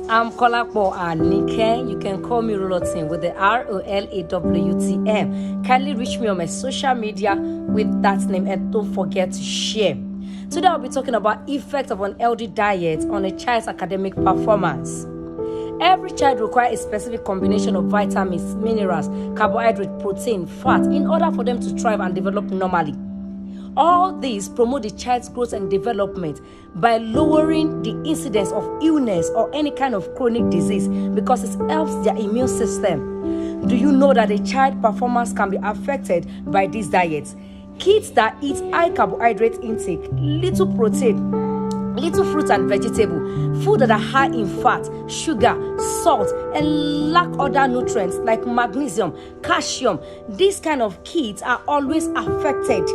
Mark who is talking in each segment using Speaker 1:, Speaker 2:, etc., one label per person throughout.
Speaker 1: I'm Kolapo Anike. You can call me Rolotin with the ROLAWTM. Kindly reach me on my social media with that name and don't forget to share. Today I'll be talking about effects of an healthy diet on a child's academic performance. Every child requires a specific combination of vitamins, minerals, carbohydrate, protein, fat in order for them to thrive and develop normally. All these promote the child's growth and development by lowering the incidence of illness or any kind of chronic disease because it helps their immune system. Do you know that a child's performance can be affected by these diets? Kids that eat high carbohydrate intake, little protein, little fruits and vegetable, food that are high in fat, sugar, salt, and lack other nutrients like magnesium, calcium, these kind of kids are always affected.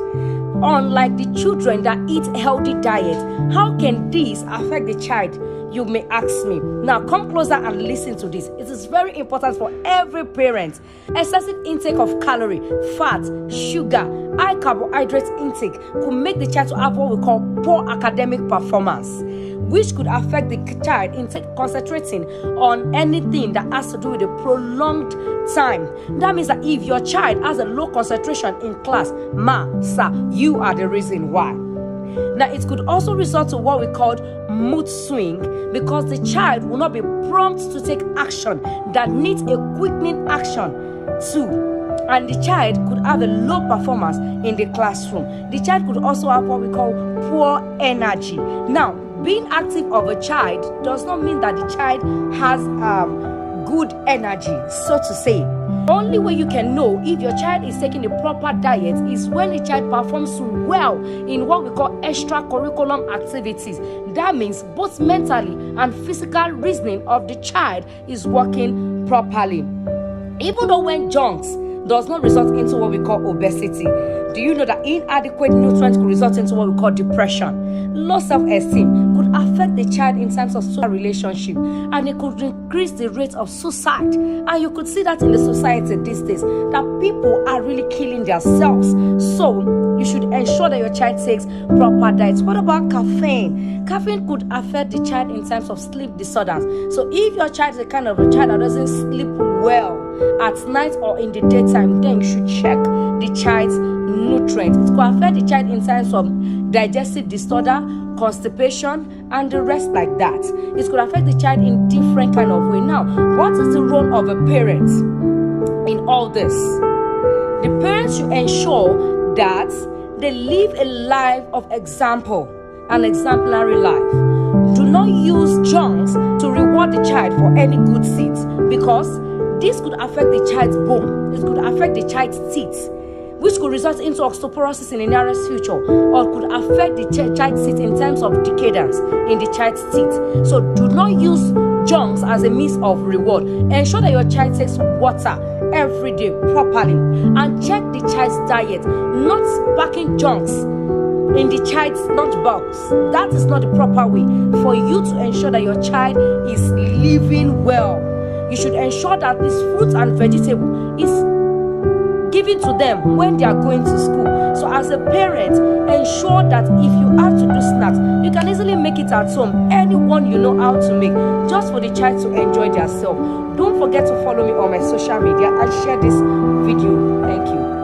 Speaker 1: Unlike the children that eat healthy diet, how can this affect the child? You may ask me. Now come closer and listen to this. It is very important for every parent. Excessive intake of calorie, fat, sugar, high carbohydrate intake could make the child to have what we call poor academic performance, which could affect the child in concentrating on anything that has to do with a prolonged time. That means that if your child has a low concentration in class, sir, you are the reason why. Now, it could also result to what we call mood swing because the child will not be prompt to take action that needs a quickening action too. And the child could have a low performance in the classroom. The child could also have what we call poor energy. Now, being active of a child does not mean that the child has good energy, so to say. Only way you can know if your child is taking a proper diet is when the child performs well in what we call extracurriculum activities. That means both mentally and physical reasoning of the child is working properly. Even though when junks does not result into what we call obesity, do you know that inadequate nutrients could result into what we call depression? Low self-esteem could affect the child in terms of social relationship, and it could increase the rate of suicide. And you could see that in the society these days, that people are really killing themselves. So you should ensure that your child takes proper diets. What about caffeine? Caffeine could affect the child in terms of sleep disorders. So if your child is a kind of a child that doesn't sleep well at night or in the daytime, then you should check the child's nutrients. It could affect the child in terms of digestive disorder, constipation, and the rest like that. It could affect the child in different kind of way. Now, what is the role of a parent in all this? The parents should ensure that they live a life of example, an exemplary life. Do not use junks to reward the child for any good seeds because this could affect the child's bone. It could affect the child's teeth, which could result into osteoporosis in the nearest future, or could affect the child's teeth in terms of decadence in the child's teeth. So do not use junks as a means of reward. Ensure that your child takes water every day properly and check the child's diet, not packing junks in the child's lunchbox. That is not the proper way for you to ensure that your child is living well. You should ensure that this fruit and vegetable is given to them when they are going to school. So as a parent, ensure that if you have to do snacks, you can easily make it at home. Anyone you know how to make, just for the child to enjoy themselves. Don't forget to follow me on my social media and share this video. Thank you.